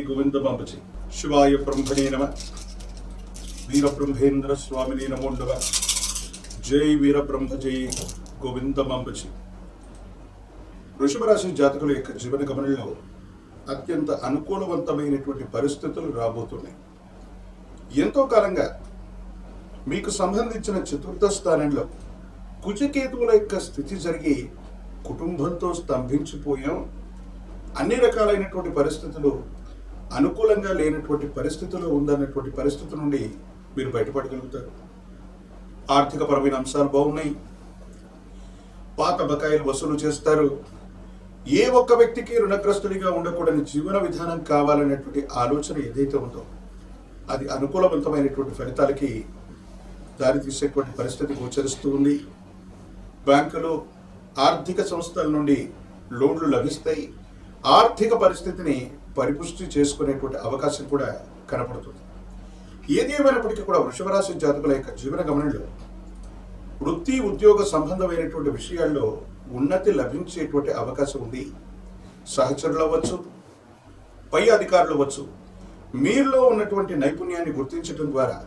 గోవింద పంపచి శివాయ బ్రహ్మణే నమ. వీర బ్రహ్మేంద్ర స్వామిని నమో నమ. జై వీర బ్రహ్మ జై గోవింద పంపచి. వృషభ రాశి జాతకుల యొక్క జీవన గమనంలో అత్యంత అనుకూలవంతమైనటువంటి పరిస్థితులు రాబోతున్నాయి. ఎంతో కాలంగా మీకు సంబంధించిన చతుర్థ స్థానంలో కుజకేతువుల యొక్క స్థితి జరిగి కుటుంబంతో స్తంభించిపోయాం. అన్ని రకాలైనటువంటి పరిస్థితులు అనుకూలంగా లేనటువంటి పరిస్థితుల్లో ఉందన్నటువంటి పరిస్థితి నుండి మీరు బయటపడగలుగుతారు. ఆర్థికపరమైన అంశాలు బాగున్నాయి. పాత బకాయిలు వసూలు చేస్తారు. ఏ ఒక్క వ్యక్తికి రుణగ్రస్తుడిగా ఉండకూడని జీవన విధానం కావాలనేటువంటి ఆలోచన ఏదైతే ఉందో అది అనుకూలవంతమైనటువంటి ఫలితాలకి దారితీసేటువంటి పరిస్థితి గోచరిస్తూ ఉంది. బ్యాంకులు, ఆర్థిక సంస్థల నుండి లోన్లు లభిస్తాయి. ఆర్థిక పరిస్థితిని పరిపుష్టి చేసుకునేటువంటి అవకాశం కూడా కనపడుతుంది. ఏది ఏమైనప్పటికీ కూడా వృషభ రాశి జాతకుల యొక్క జీవన గమనంలో వృత్తి, ఉద్యోగ సంబంధమైనటువంటి విషయాల్లో ఉన్నతి లభించేటువంటి అవకాశం ఉంది. సహచరులు అవ్వచ్చు, పై అధికారులు అవ్వచ్చు, మీలో ఉన్నటువంటి నైపుణ్యాన్ని గుర్తించడం ద్వారా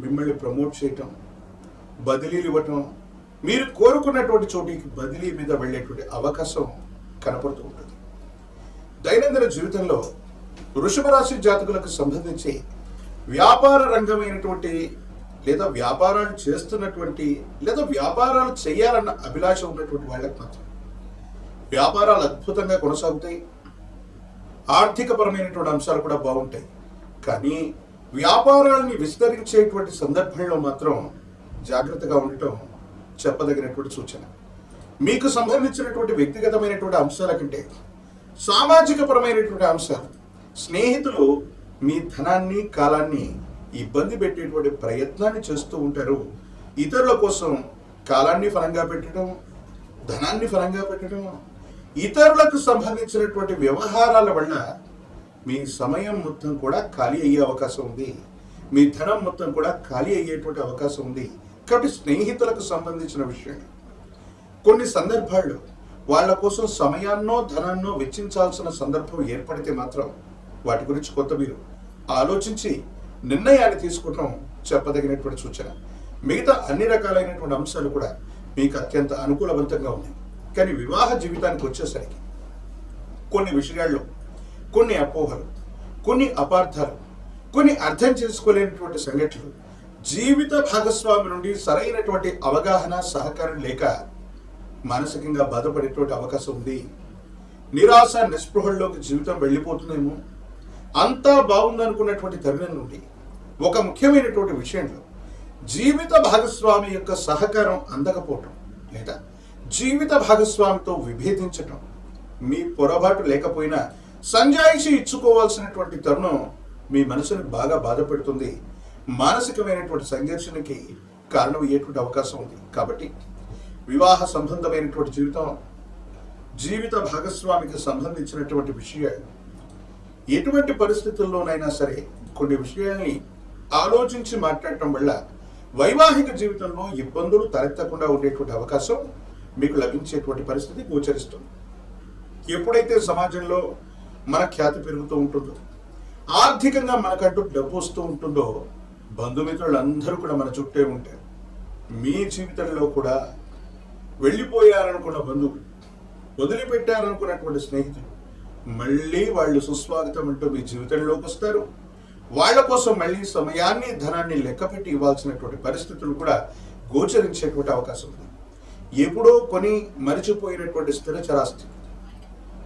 మిమ్మల్ని ప్రమోట్ చేయటం, బదిలీలు ఇవ్వటం, మీరు కోరుకున్నటువంటి చోటికి బదిలీ మీద వెళ్ళేటువంటి అవకాశం కనపడుతూ ఉంటుంది. దైనందిన జీవితంలో వృషభ రాశి జాతకులకు సంబంధించి వ్యాపార రంగమైనటువంటి లేదా వ్యాపారాలు చేస్తున్నటువంటి లేదా వ్యాపారాలు చేయాలన్న అభిలాష ఉన్నటువంటి వాళ్ళకి మాత్రం వ్యాపారాలు అద్భుతంగా కొనసాగుతాయి. ఆర్థికపరమైనటువంటి అంశాలు కూడా బాగుంటాయి. కానీ వ్యాపారాలని విస్తరించేటువంటి సందర్భంలో మాత్రం జాగ్రత్తగా ఉండటం చెప్పదగినటువంటి సూచన. మీకు సంబంధించినటువంటి వ్యక్తిగతమైనటువంటి అంశాల కంటే సామాజిక పరమైనటువంటి అంశాలు, స్నేహితులు మీ ధనాన్ని, కాలాన్ని ఇబ్బంది పెట్టేటువంటి ప్రయత్నాన్ని చేస్తూ ఉంటారు. ఇతరుల కోసం కాలాన్ని ఫలంగా పెట్టడం, ధనాన్ని ఫలంగా పెట్టడం, ఇతరులకు సంబంధించినటువంటి వ్యవహారాల వల్ల మీ సమయం మొత్తం కూడా ఖాళీ అయ్యే అవకాశం ఉంది. మీ ధనం మొత్తం కూడా ఖాళీ అయ్యేటువంటి అవకాశం ఉంది. కాబట్టి స్నేహితులకు సంబంధించిన విషయం కొన్ని సందర్భాల్లో వాళ్ళ కోసం సమయాన్నో ధనాన్నో వెచ్చించాల్సిన సందర్భం ఏర్పడితే మాత్రం వాటి గురించి కొంత మీరు ఆలోచించి నిర్ణయాన్ని తీసుకోవటం చెప్పదగినటువంటి సూచన. మిగతా అన్ని రకాలైనటువంటి అంశాలు కూడా మీకు అత్యంత అనుకూలవంతంగా ఉన్నాయి. కానీ వివాహ జీవితానికి వచ్చేసరికి కొన్ని విషయాల్లో కొన్ని అపోహలు, కొన్ని అపార్థాలు, కొన్ని అర్థం చేసుకోలేనటువంటి సంఘటనలు, జీవిత భాగస్వామి నుండి సరైనటువంటి అవగాహన, సహకారం లేక మానసికంగా బాధపడేటువంటి అవకాశం ఉంది. నిరాశ, నిస్పృహల్లోకి జీవితం వెళ్ళిపోతుందేమో. అంతా బాగుందనుకున్నటువంటి తరుణం నుండి ఒక ముఖ్యమైనటువంటి విషయంలో జీవిత భాగస్వామి యొక్క సహకారం అందకపోవటం లేదా జీవిత భాగస్వామితో విభేదించటం, మీ పొరపాటు లేకపోయినా సంజాయిషి ఇచ్చుకోవాల్సినటువంటి తరుణం మీ మనసుని బాగా బాధపెడుతుంది. మానసికమైనటువంటి సంఘర్షణకి కారణమయ్యేటువంటి అవకాశం ఉంది. కాబట్టి వివాహ సంబంధమైనటువంటి జీవితం, జీవిత భాగస్వామికి సంబంధించినటువంటి విషయాలు ఎటువంటి పరిస్థితుల్లోనైనా సరే కొన్ని విషయాల్ని ఆలోచించి మాట్లాడటం వల్ల వైవాహిక జీవితంలో ఇబ్బందులు తలెత్తకుండా ఉండేటువంటి అవకాశం మీకు లభించేటువంటి పరిస్థితి గోచరిస్తుంది. ఎప్పుడైతే సమాజంలో మన ఖ్యాతి పెరుగుతూ ఉంటుందో, ఆర్థికంగా మనకంటూ డబ్బు వస్తూ ఉంటుందో, బంధుమిత్రులందరూ కూడా మన చుట్టే ఉంటారు. మీ జీవితంలో కూడా వెళ్ళిపోయారనుకున్న బంధువులు, వదిలిపెట్టారనుకున్నటువంటి స్నేహితులు మళ్ళీ వాళ్ళు సుస్వాగతం అంటూ మీ జీవితంలోకి వస్తారు. వాళ్ళ కోసం మళ్ళీ సమయాన్ని, ధనాన్ని లెక్కపెట్టి ఇవ్వాల్సినటువంటి పరిస్థితులు కూడా గోచరించేటువంటి అవకాశం ఉంది. ఎప్పుడో కొని మరిచిపోయినటువంటి స్థిర చరాస్తి,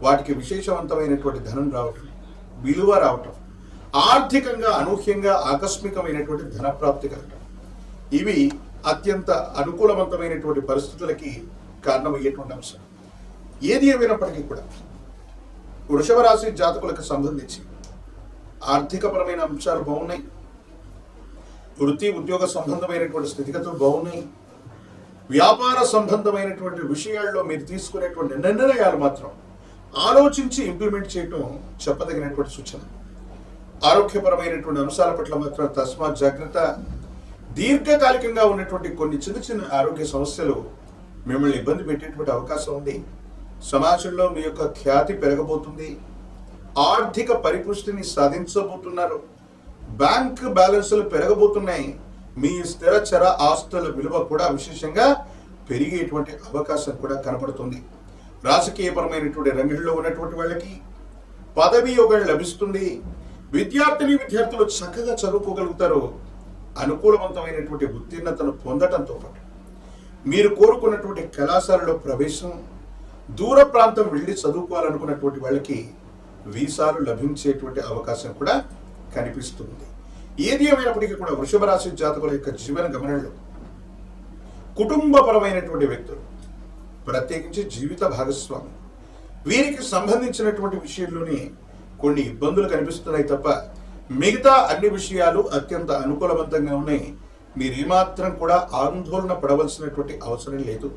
వాటికి విశేషవంతమైనటువంటి ధనం రావటం, విలువ రావటం, ఆర్థికంగా అనూహ్యంగా ఆకస్మికమైనటువంటి ధనప్రాప్తి కలగటం, ఇవి అత్యంత అనుకూలవంతమైనటువంటి పరిస్థితులకి కారణమయ్యేటువంటి అంశం. ఏది ఏమైనప్పటికీ కూడా వృషభ రాశి జాతకులకు సంబంధించి ఆర్థికపరమైన అంశాలు బాగున్నాయి. వృత్తి, ఉద్యోగ సంబంధమైనటువంటి స్థితిగతులు బాగున్నాయి. వ్యాపార సంబంధమైనటువంటి విషయాల్లో మీరు తీసుకునేటువంటి నిర్ణయాలు మాత్రం ఆలోచించి ఇంప్లిమెంట్ చేయటం చెప్పదగినటువంటి సూచన. ఆరోగ్యపరమైనటువంటి అంశాల పట్ల మాత్రం తస్మాత్ జాగ్రత్త. దీర్ఘకాలికంగా ఉన్నటువంటి కొన్ని చిన్న చిన్న ఆరోగ్య సమస్యలు మిమ్మల్ని ఇబ్బంది పెట్టేటువంటి అవకాశం ఉంది. సమాజంలో మీ యొక్క ఖ్యాతి పెరగబోతుంది. ఆర్థిక పరిపుష్టిని సాధించబోతున్నారు. బ్యాంక్ బ్యాలెన్సులు పెరగబోతున్నాయి. మీ స్థిరచర ఆస్తుల విలువ కూడా విశేషంగా పెరిగేటువంటి అవకాశం కూడా కనపడుతుంది. రాజకీయపరమైనటువంటి రంగంలో ఉన్నటువంటి వాళ్ళకి పదవి యోగం లభిస్తుంది. విద్యార్థులు చక్కగా చదువుకోగలుగుతారు. అనుకూలవంతమైనటువంటి ఉత్తీర్ణతను పొందడంతో పాటు మీరు కోరుకున్నటువంటి కళాశాలలో ప్రవేశం, దూర ప్రాంతం వెళ్ళి చదువుకోవాలనుకున్నటువంటి వాళ్ళకి వీసాలు లభించేటువంటి అవకాశం కూడా కనిపిస్తుంది. ఏది ఏమైనప్పటికీ కూడా వృషభ రాశి జాతకుల యొక్క జీవన గమనంలో కుటుంబపరమైనటువంటి వ్యక్తులు, ప్రత్యేకించి జీవిత భాగస్వామి, వీరికి సంబంధించినటువంటి విషయంలోనే కొన్ని ఇబ్బందులు కనిపిస్తున్నాయి తప్ప మిగతా అన్ని విషయాలు అత్యంత అనుకూలవంతంగా ఉన్నాయి. మీరు ఏమాత్రం కూడా ఆందోళన పడవలసినటువంటి అవసరం లేదు.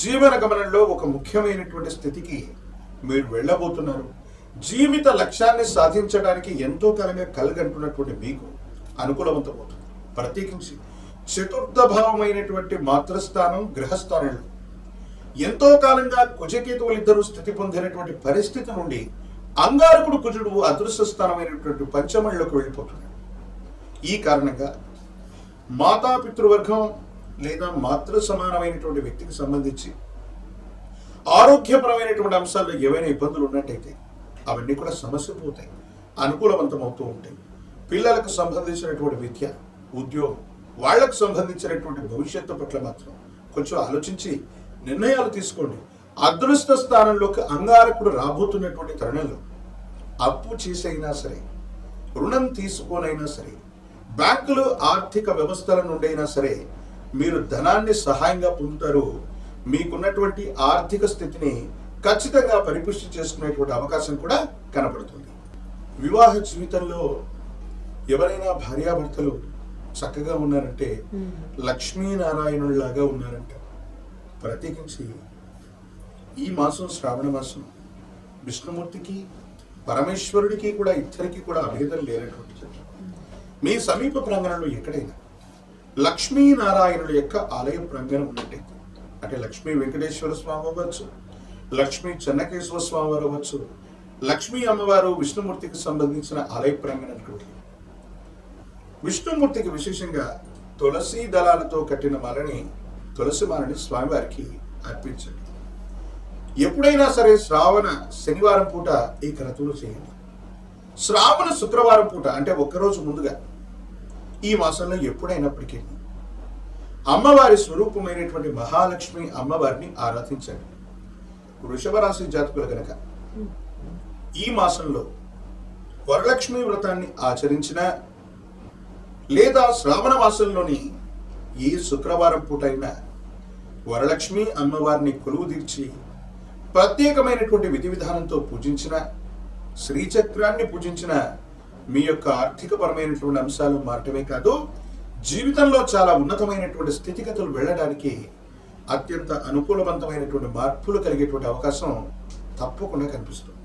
జీవన గమనంలో ఒక ముఖ్యమైనటువంటి స్థితికి మీరు వెళ్ళబోతున్నారు. జీవిత లక్ష్యాన్ని సాధించడానికి ఎంతో కాలంగా కలగంటున్నటువంటి మీకు అనుకూలవంతమవుతుంది. ప్రత్యేకించి చతుర్థ భావమైనటువంటి మాతృస్థానం, గ్రహస్థానంలో ఎంతో కాలంగా కుజకేతువులు ఇద్దరు స్థితి పొందినటువంటి పరిస్థితి నుండి అంగారకుడు కుజుడు అదృశ్య స్థానమైనటువంటి పంచమంలోకి వెళ్ళిపోతున్నాడు. ఈ కారణంగా మాతాపితృవర్గం లేదా మాతృ సమానమైనటువంటి వ్యక్తికి సంబంధించి ఆరోగ్యపరమైనటువంటి అంశాల్లో ఏవైనా ఇబ్బందులు ఉన్నట్టయితే అవన్నీ కూడా సమస్య పోతాయి, అనుకూలవంతం అవుతూ ఉంటాయి. పిల్లలకు సంబంధించినటువంటి విద్య, ఉద్యోగం, వాళ్లకు సంబంధించినటువంటి భవిష్యత్తు పట్ల మాత్రం కొంచెం ఆలోచించి నిర్ణయాలు తీసుకోండి. అదృష్ట స్థానంలోకి అంగారకుడు రాబోతున్నటువంటి తరుణంలో అప్పు చేసైనా సరే, రుణం తీసుకోనైనా సరే, బ్యాంకులు ఆర్థిక వ్యవస్థల నుండైనా సరే మీరు ధనాన్ని సహాయంగా పొందుతారు. మీకున్నటువంటి ఆర్థిక స్థితిని ఖచ్చితంగా పరిపుష్టి చేసుకునేటువంటి అవకాశం కూడా కనపడుతుంది. వివాహ జీవితంలో ఎవరైనా భార్యాభర్తలు చక్కగా ఉన్నారంటే లక్ష్మీనారాయణుల్లాగా ఉన్నారంట. ప్రత్యేకించి ఈ మాసం శ్రావణ మాసం విష్ణుమూర్తికి పరమేశ్వరుడికి కూడా ఇద్దరికి కూడా అభేదం లేనటువంటి మీ సమీప ప్రాంగణంలో ఎక్కడైనా లక్ష్మీనారాయణుల యొక్క ఆలయ ప్రాంగణం ఉన్నట్టయితే, అంటే లక్ష్మీ వెంకటేశ్వర స్వామి అవ్వచ్చు, లక్ష్మీ చెన్నకేశ్వర స్వామి వారు అవ్వచ్చు, లక్ష్మీ అమ్మవారు విష్ణుమూర్తికి సంబంధించిన ఆలయ ప్రాంగణానికి వెళ్ళి విష్ణుమూర్తికి విశేషంగా తులసి దళాలతో కట్టిన మాలని, తులసి మాలని స్వామివారికి అర్పించండి. ఎప్పుడైనా సరే శ్రావణ శనివారం పూట ఈ క్రతువులు చేయండి. శ్రావణ శుక్రవారం పూట అంటే ఒక్కరోజు ముందుగా ఈ మాసంలో ఎప్పుడైనప్పటికీ అమ్మవారి స్వరూపమైనటువంటి మహాలక్ష్మి అమ్మవారిని ఆరాధించండి. వృషభ రాశి జాతకులు గనక ఈ మాసంలో వరలక్ష్మి వ్రతాన్ని ఆచరించిన లేదా శ్రావణ మాసంలోని ఈ శుక్రవారం పూట అయినా వరలక్ష్మి అమ్మవారిని కొలువు తీర్చి ప్రత్యేకమైనటువంటి విధి విధానంతో పూజించిన, శ్రీచక్రాన్ని పూజించిన మీ యొక్క ఆర్థికపరమైనటువంటి అంశాలు మారటమే కాదు, జీవితంలో చాలా ఉన్నతమైనటువంటి స్థితిగతులు వెళ్ళడానికి అత్యంత అనుకూలవంతమైనటువంటి మార్పులు కలిగేటువంటి అవకాశం తప్పకుండా కనిపిస్తుంది.